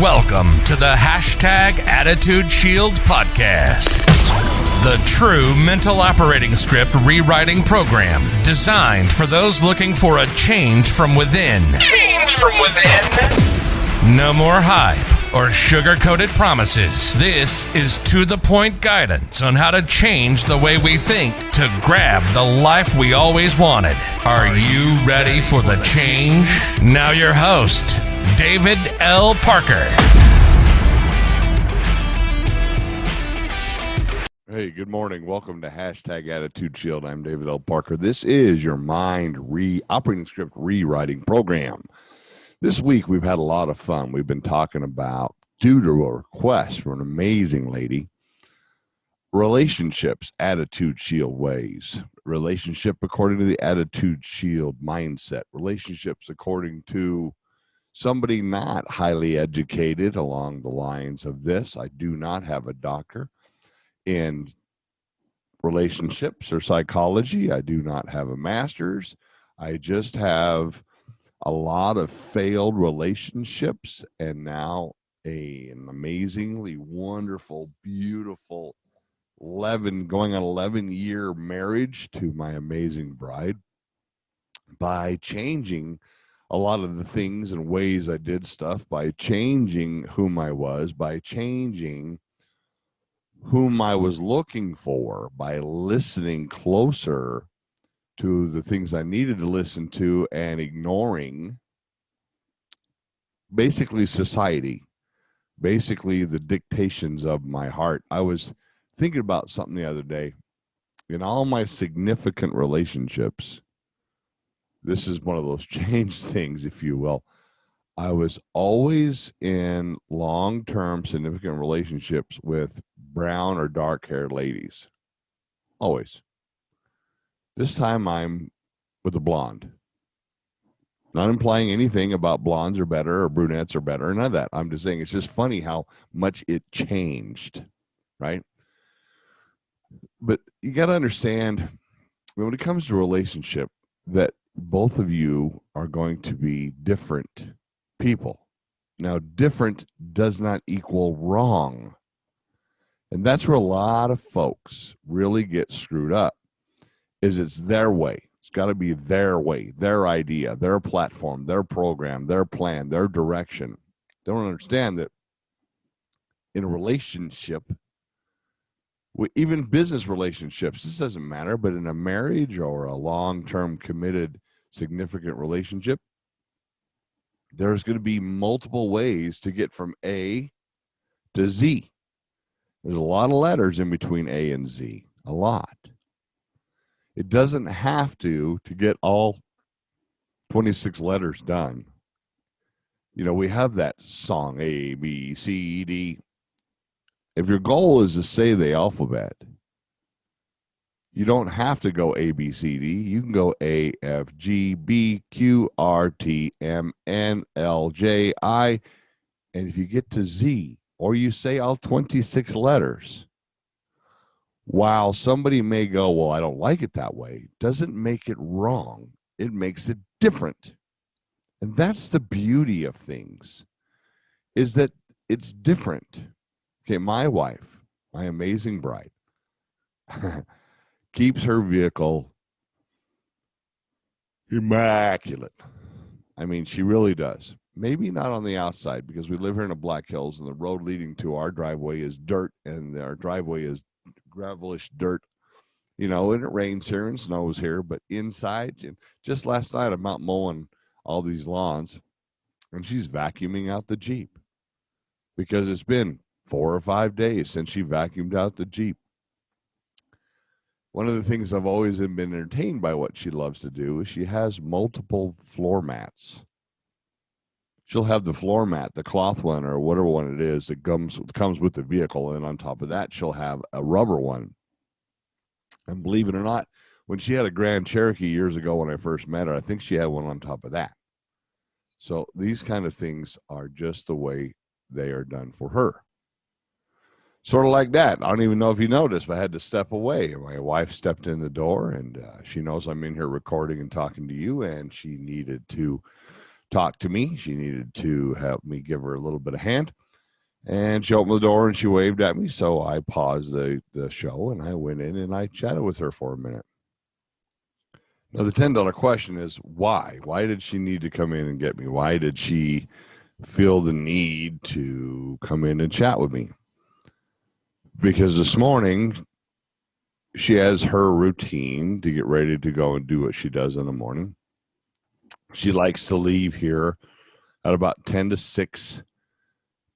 Welcome to the #Attitudeshield podcast, the true mental operating script rewriting program designed for those looking for a change from within. No more hype or sugar-coated promises. This is to-the-point guidance on how to change the way we think to grab the life we always wanted. Are you ready for the change? Now your host, David L. Parker. Hey, good morning. Welcome to #Attitudeshield. I'm David L. Parker. This is your mind operating script rewriting program. This week, we've had a lot of fun. We've been talking about, due to a request from an amazing lady, relationships, attitude shield ways, relationship according to the attitude shield mindset, relationships according to somebody not highly educated along the lines of this. I do not have a doctor in relationships or psychology. I do not have a master's. I just have a lot of failed relationships and now an amazingly wonderful, beautiful 11-year marriage to my amazing bride by changing a lot of the things and ways I did stuff, by changing whom I was, by changing whom I was looking for, by listening closer to the things I needed to listen to and ignoring basically society, basically the dictations of my heart. I was thinking about something the other day. In all my significant relationships, this is one of those change things, if you will. I was always in long-term significant relationships with brown or dark-haired ladies. Always. This time I'm with a blonde. Not implying anything about blondes are better or brunettes are better, none of that. I'm just saying it's just funny how much it changed, right? But you got to understand, when it comes to relationship, that both of you are going to be different people. Now, different does not equal wrong. And that's where a lot of folks really get screwed up, is it's their way. It's got to be their way, their idea, their platform, their program, their plan, their direction. They don't understand that in a relationship, even business relationships, this doesn't matter, but in a marriage or a long-term committed significant relationship, there's going to be multiple ways to get from A to Z. There's a lot of letters in between A and Z, a lot. It doesn't have to get all 26 letters done. You know, we have that song, A, B, C, D. If your goal is to say the alphabet, you don't have to go A, B, C, D. You can go A, F, G, B, Q, R, T, M, N, L, J, I. And if you get to Z, or you say all 26 letters, while somebody may go, well, I don't like it that way, doesn't make it wrong. It makes it different. And that's the beauty of things, is that it's different. Okay, my wife, my amazing bride, keeps her vehicle immaculate. I mean, she really does. Maybe not on the outside, because we live here in the Black Hills and the road leading to our driveway is dirt, and our driveway is gravelish dirt, you know, and it rains here and snows here, but inside, and just last night I'm out mowing all these lawns and she's vacuuming out the Jeep, because it's been 4 or 5 days since she vacuumed out the Jeep. One of the things I've always been entertained by what she loves to do is she has multiple floor mats. She'll have the floor mat, the cloth one or whatever one it is that comes with the vehicle, and on top of that, she'll have a rubber one. And believe it or not, when she had a Grand Cherokee years ago when I first met her, I think she had one on top of that. So these kind of things are just the way they are done for her. Sort of like that. I don't even know if you noticed, but I had to step away. My wife stepped in the door, and she knows I'm in here recording and talking to you, and she needed to talk to me. She needed to help me give her a little bit of hand. And she opened the door and she waved at me. So I paused the show and I went in and I chatted with her for a minute. Now, the $10 question is why? Why did she need to come in and get me? Why did she feel the need to come in and chat with me? Because this morning, she has her routine to get ready to go and do what she does in the morning. She likes to leave here at about 10 to 6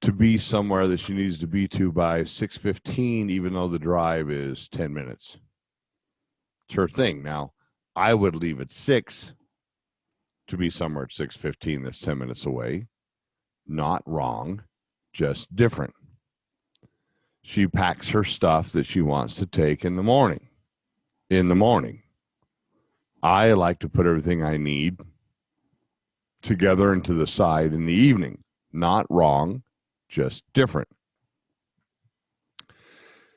to be somewhere that she needs to be to by 6:15, even though the drive is 10 minutes. It's her thing. Now, I would leave at 6 to be somewhere at 6:15 that's 10 minutes away. Not wrong, just different. She packs her stuff that she wants to take in the morning. I like to put everything I need together and to the side in the evening. Not wrong, just different.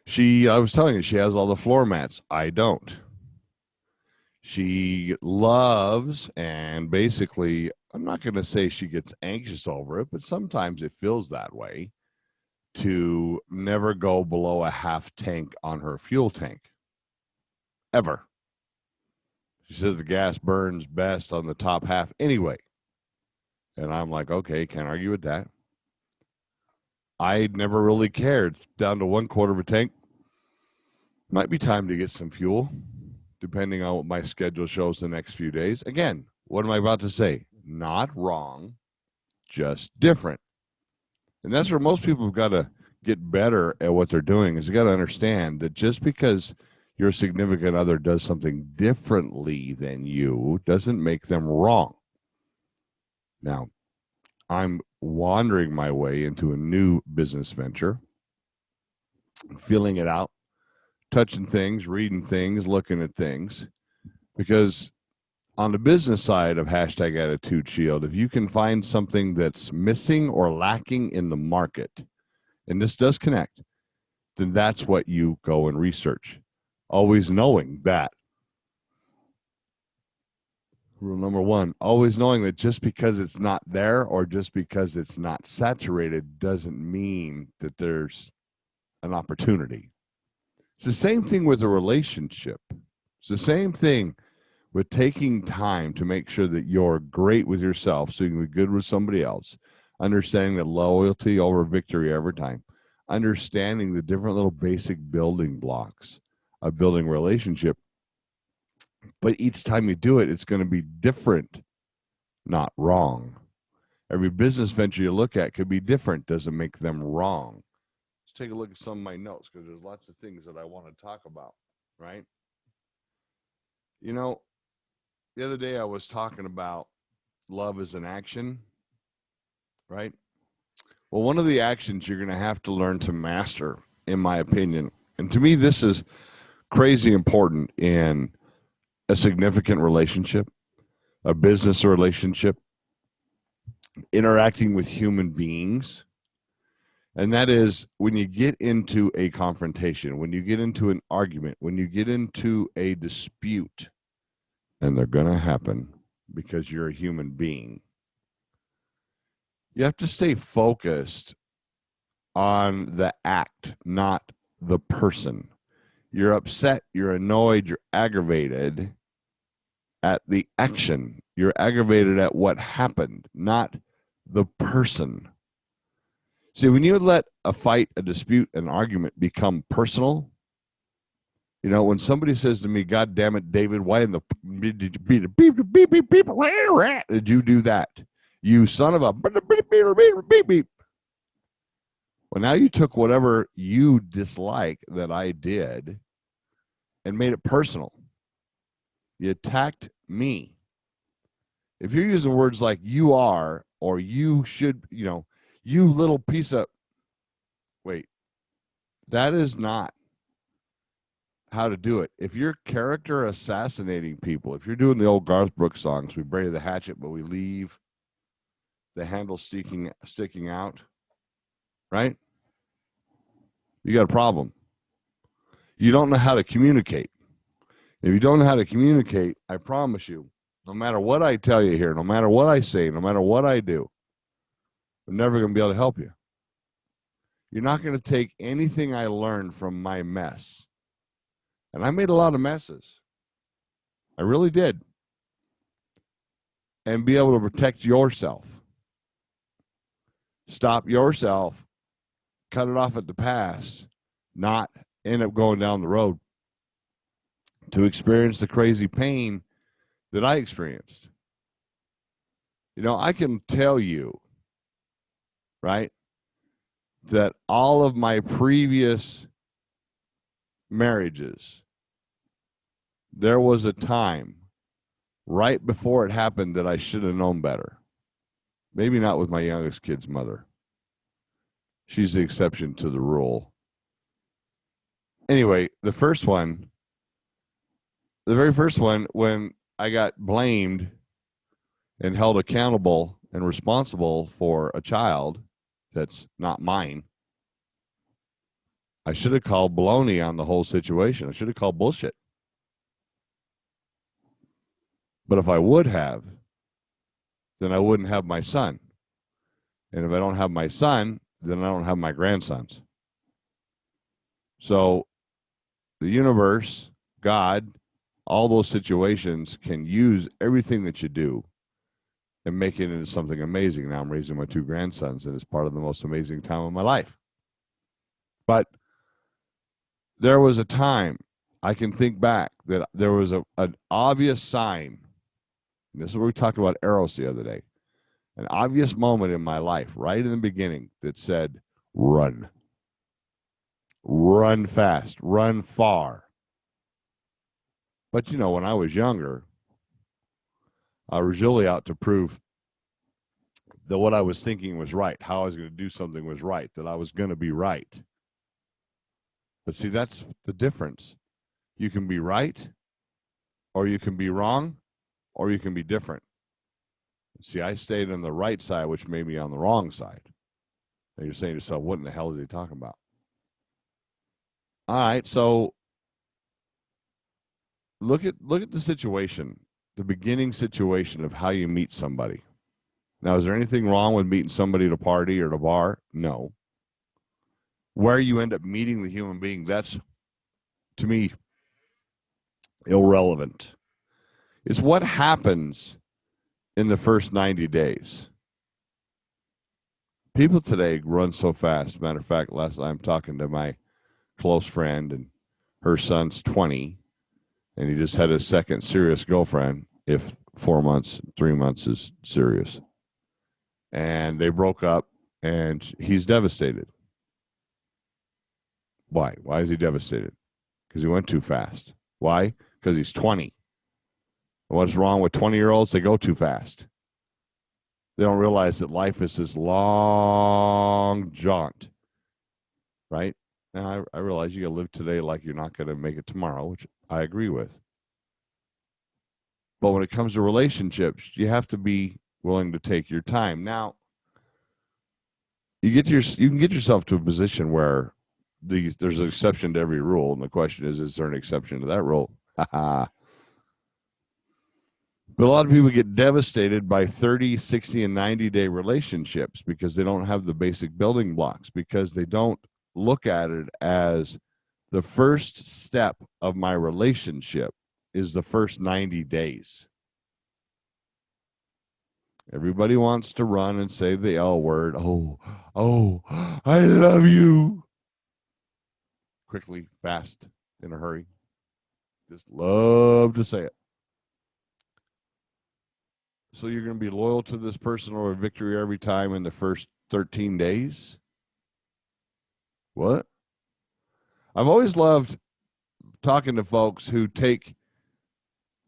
I was telling you, she has all the floor mats. I don't. She loves, and basically, I'm not going to say she gets anxious over it, but sometimes it feels that way, to never go below a half tank on her fuel tank. Ever. She says the gas burns best on the top half anyway. And I'm like, okay, can't argue with that. I never really cared. It's down to 1/4 of a tank. Might be time to get some fuel, depending on what my schedule shows the next few days. Again, what am I about to say? Not wrong, just different. And that's where most people have got to get better at what they're doing, is you got to understand that just because your significant other does something differently than you doesn't make them wrong. Now, I'm wandering my way into a new business venture, feeling it out, touching things, reading things, looking at things, because on the business side of #Attitudeshield, if you can find something that's missing or lacking in the market, and this does connect, then that's what you go and research. Always knowing that. Rule number 1, always knowing that just because it's not there or just because it's not saturated doesn't mean that there's an opportunity. It's the same thing with a relationship. It's the same thing with taking time to make sure that you're great with yourself so you can be good with somebody else, understanding that loyalty over victory every time, understanding the different little basic building blocks of building a relationship. But each time you do it, it's going to be different, not wrong. Every business venture you look at could be different, doesn't make them wrong. Let's take a look at some of my notes, because there's lots of things that I want to talk about, right? You know, the other day I was talking about love as an action, right? Well, one of the actions you're going to have to learn to master, in my opinion, and to me, this is crazy important in a significant relationship, a business relationship, interacting with human beings. And that is when you get into a confrontation, when you get into an argument, when you get into a dispute, and they're going to happen because you're a human being, you have to stay focused on the act, not the person. You're upset, you're annoyed, you're aggravated at the action. You're aggravated at what happened, not the person. See, when you let a fight, a dispute, an argument become personal, you know, when somebody says to me, "God damn it, David, why in the did you beep beep beep beep beep? Did you do that? You son of a beep beep." Well, now you took whatever you dislike that I did and made it personal. You attacked me. If you're using words like "you are" or "you should," you know, "you little piece of," wait, that is not how to do it. If you're character assassinating people, if you're doing the old Garth Brooks songs, we bury the hatchet, but we leave the handle sticking out, right? You got a problem. You don't know how to communicate. If you don't know how to communicate, I promise you, No matter what I tell you here, no matter what I say, no matter what I do, I'm never going to be able to help you. You're not going to take anything I learned from my mess. And I made a lot of messes. I really did. And be able to protect yourself. Stop yourself, cut it off at the pass, not end up going down the road to experience the crazy pain that I experienced. You know, I can tell you, right, that all of my previous marriages, there was a time right before it happened that I should have known better. Maybe not with my youngest kid's mother. She's the exception to the rule. Anyway, the very first one, when I got blamed and held accountable and responsible for a child that's not mine, I should have called baloney on the whole situation. I should have called bullshit. But if I would have, then I wouldn't have my son. And if I don't have my son, then I don't have my grandsons. So the universe, God, all those situations can use everything that you do and make it into something amazing. Now I'm raising my 2 grandsons, and it's part of the most amazing time of my life. But there was a time, I can think back, that there was an obvious sign. And this is where we talked about Eros the other day. An obvious moment in my life, right in the beginning, that said, run. Run fast, run far. But, you know, when I was younger, I was really out to prove that what I was thinking was right, how I was going to do something was right, that I was going to be right. But see, that's the difference. You can be right, or you can be wrong, or you can be different. See, I stayed on the right side, which made me on the wrong side. And you're saying to yourself, what in the hell is he talking about? All right, so look at the situation, the beginning situation of how you meet somebody. Now, is there anything wrong with meeting somebody at a party or at a bar? No. Where you end up meeting the human being, that's, to me, irrelevant. It's what happens in the first 90 days. People today run so fast. Matter of fact, last night I'm talking to my close friend, and her son's 20, and he just had his second serious girlfriend, if 4 months, 3 months is serious. And they broke up, and he's devastated. Why? Why is he devastated? Because he went too fast. Why? Because he's 20. And what's wrong with 20-year-olds? They go too fast. They don't realize that life is this long jaunt, right? And I realize you got to live today like you're not going to make it tomorrow, which I agree with. But when it comes to relationships, you have to be willing to take your time. Now, you can get yourself to a position where there's an exception to every rule, and the question is there an exception to that rule? But a lot of people get devastated by 30, 60, and 90-day relationships because they don't have the basic building blocks, because they don't look at it as the first step of my relationship is the first 90 days. Everybody wants to run and say the L word. Oh, I love you. Quickly, fast, in a hurry. Just love to say it. So you're going to be loyal to this person or a victory every time in the first 13 days? What? I've always loved talking to folks who take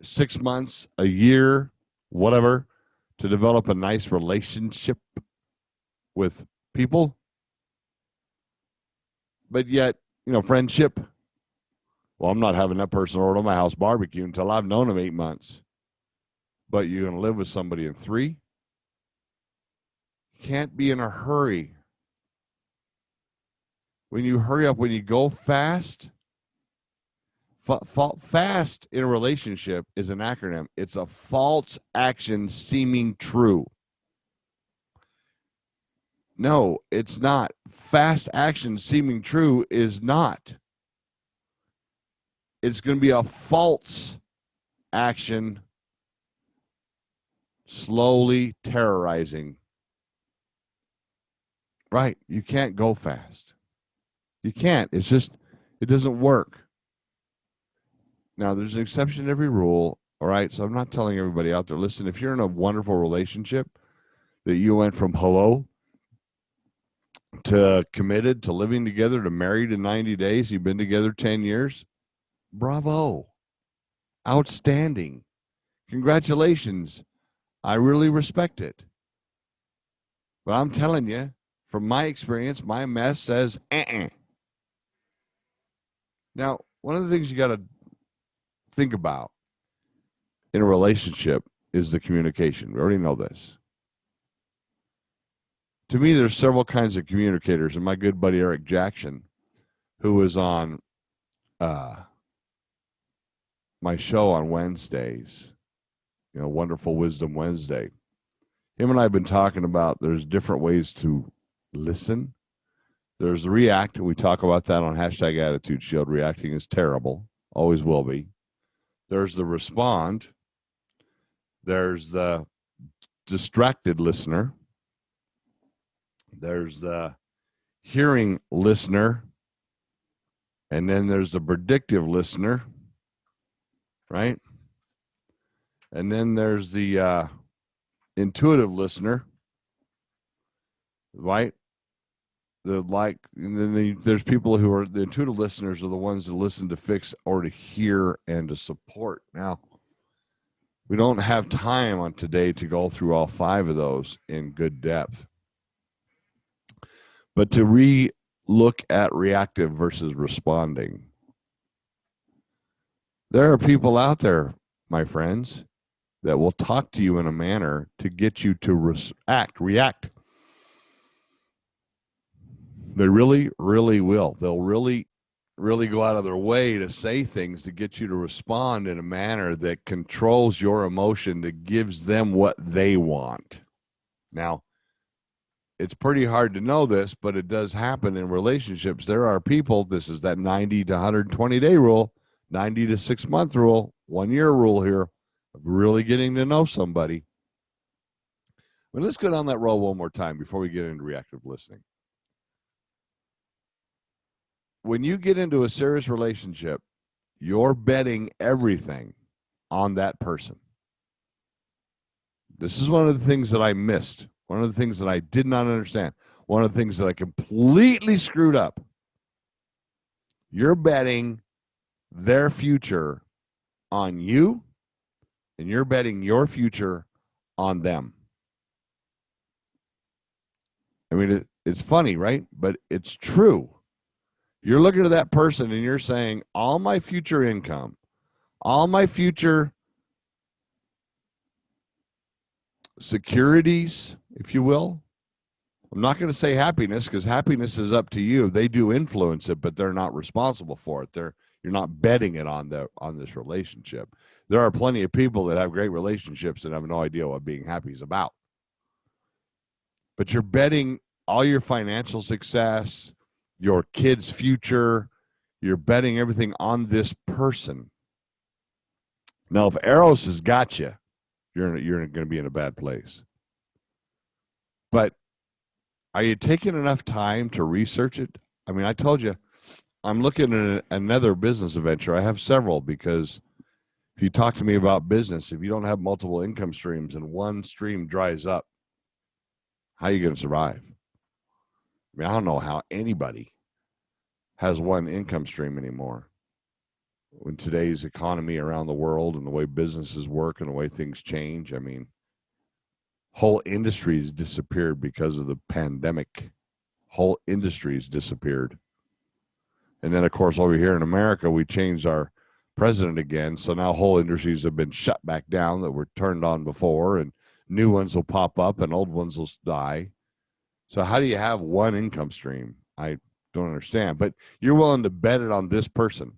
6 months, a year, whatever, to develop a nice relationship with people. But yet, you know, friendship. Well, I'm not having that person over to my house barbecue until I've known them 8 months. But you're going to live with somebody in 3? You can't be in a hurry. When you hurry up, when you go fast, Fast in a relationship is an acronym. It's a false action seeming true. No, it's not. Fast action seeming true is not. It's going to be a false action slowly terrorizing. Right. You can't go fast. You can't. It's just, it doesn't work. Now, there's an exception to every rule. All right. So I'm not telling everybody out there, listen, if you're in a wonderful relationship that you went from hello to committed to living together to married in 90 days, you've been together 10 years, bravo. Outstanding. Congratulations. I really respect it. But I'm telling you, from my experience, my mess says, Now, one of the things you got to think about in a relationship is the communication. We already know this. To me, there's several kinds of communicators, and my good buddy Eric Jackson, who was on my show on Wednesdays, Wonderful Wisdom Wednesday. Him and I have been talking about there's different ways to listen. There's the react. We talk about that on hashtag Attitudeshield. Reacting is terrible. Always will be. There's the respond. There's the distracted listener. There's the hearing listener. And then there's the predictive listener. Right? And then there's the intuitive listener. Right? And then there's people who are the intuitive listeners are the ones that listen to fix or to hear and to support. Now, we don't have time on today to go through all 5 of those in good depth. But to re-look at reactive versus responding. There are people out there, my friends, that will talk to you in a manner to get you to react. They really, really will. They'll really, really go out of their way to say things to get you to respond in a manner that controls your emotion, that gives them what they want. Now, it's pretty hard to know this, but it does happen in relationships. There are people, this is that 90 to 120 day rule, 90 to 6 month rule, 1 year rule here, of really getting to know somebody. But let's go down that road one more time before we get into reactive listening. When you get into a serious relationship, you're betting everything on that person. This is one of the things that I missed. One of the things that I did not understand. One of the things that I completely screwed up. You're betting their future on you, and you're betting your future on them. I mean, it's funny, right? But it's true. You're looking at that person and you're saying, all my future income, all my future securities, if you will. I'm not going to say happiness because happiness is up to you. They do influence it, but they're not responsible for it. You're not betting it on this relationship. There are plenty of people that have great relationships and have no idea what being happy is about. But you're betting all your financial success, your kid's future, you're betting everything on this person. Now, if Eros has got you, you're going to be in a bad place. But are you taking enough time to research it? I mean, I told you, I'm looking at another business venture. I have several, because if you talk to me about business, if you don't have multiple income streams and one stream dries up, how are you going to survive? I mean, I don't know how anybody has one income stream anymore. In today's economy around the world and the way businesses work and the way things change, I mean, whole industries disappeared because of the pandemic. Whole industries disappeared. And then, of course, over here in America, we changed our president again. So now whole industries have been shut back down that were turned on before, and new ones will pop up and old ones will die. So how do you have one income stream? I don't understand. But you're willing to bet it on this person.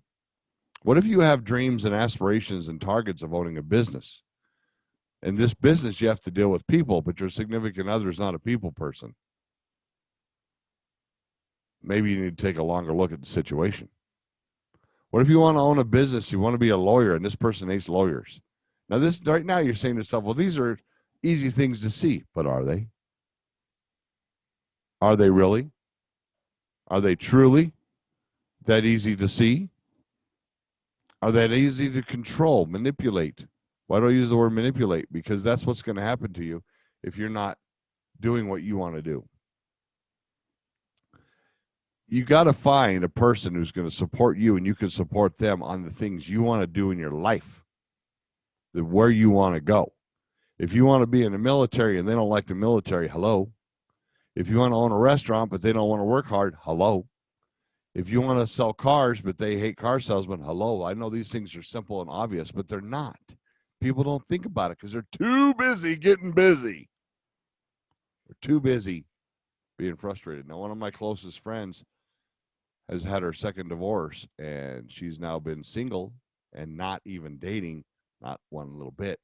What if you have dreams and aspirations and targets of owning a business? In this business, you have to deal with people, but your significant other is not a people person. Maybe you need to take a longer look at the situation. What if you want to own a business, you want to be a lawyer, and this person hates lawyers? Now, this right now you're saying to yourself, well, these are easy things to see, but are they? Are they really? Are they truly that easy to see? Are they easy to control, manipulate? Why do I use the word manipulate? Because that's what's going to happen to you if you're not doing what you want to do. You got to find a person who's going to support you and you can support them on the things you want to do in your life, where you want to go. If you want to be in the military and they don't like the military, hello. If you want to own a restaurant but they don't want to work hard, hello. If you want to sell cars but they hate car salesmen, hello. I know these things are simple and obvious, but they're not. People don't think about it because they're too busy getting busy. They're too busy being frustrated. Now, one of my closest friends has had her second divorce, and she's now been single and not even dating, not one little bit,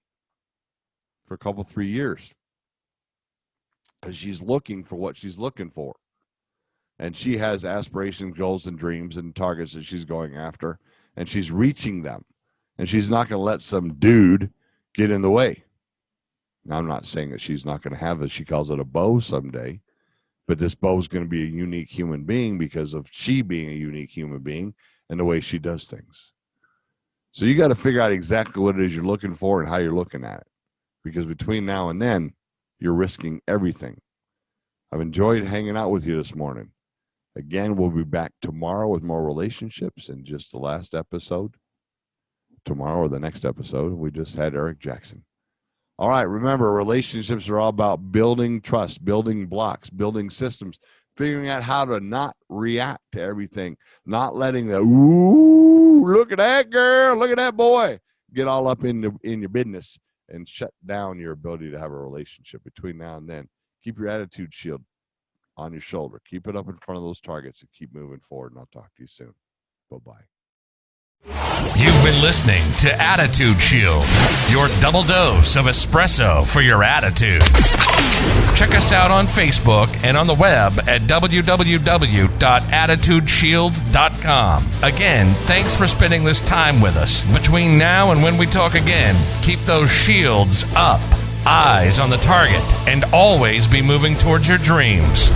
for a couple, 3 years. Because she's looking for what she's looking for. And she has aspirations, goals, and dreams and targets that she's going after, and she's reaching them. And she's not going to let some dude get in the way. Now, I'm not saying that she's not going to have, as she calls it, a beau someday. But this beau is going to be a unique human being because of she being a unique human being and the way she does things. So you got to figure out exactly what it is you're looking for and how you're looking at it. Because between now and then, you're risking everything. I've enjoyed hanging out with you this morning. Again, we'll be back tomorrow with more relationships in just the last episode. Tomorrow or the next episode, we just had Eric Jackson. All right, remember, relationships are all about building trust, building blocks, building systems, figuring out how to not react to everything, not letting the, ooh, look at that girl, look at that boy, get all up in your business and shut down your ability to have a relationship. Between now and then, keep your attitude shield on your shoulder. Keep it up in front of those targets and keep moving forward, and I'll talk to you soon. Bye-bye. You've been listening to Attitude Shield, your double dose of espresso for your attitude. Check us out on Facebook and on the web at www.attitudeshield.com. Again, thanks for spending this time with us. Between now and when we talk again, keep those shields up, eyes on the target, and always be moving towards your dreams.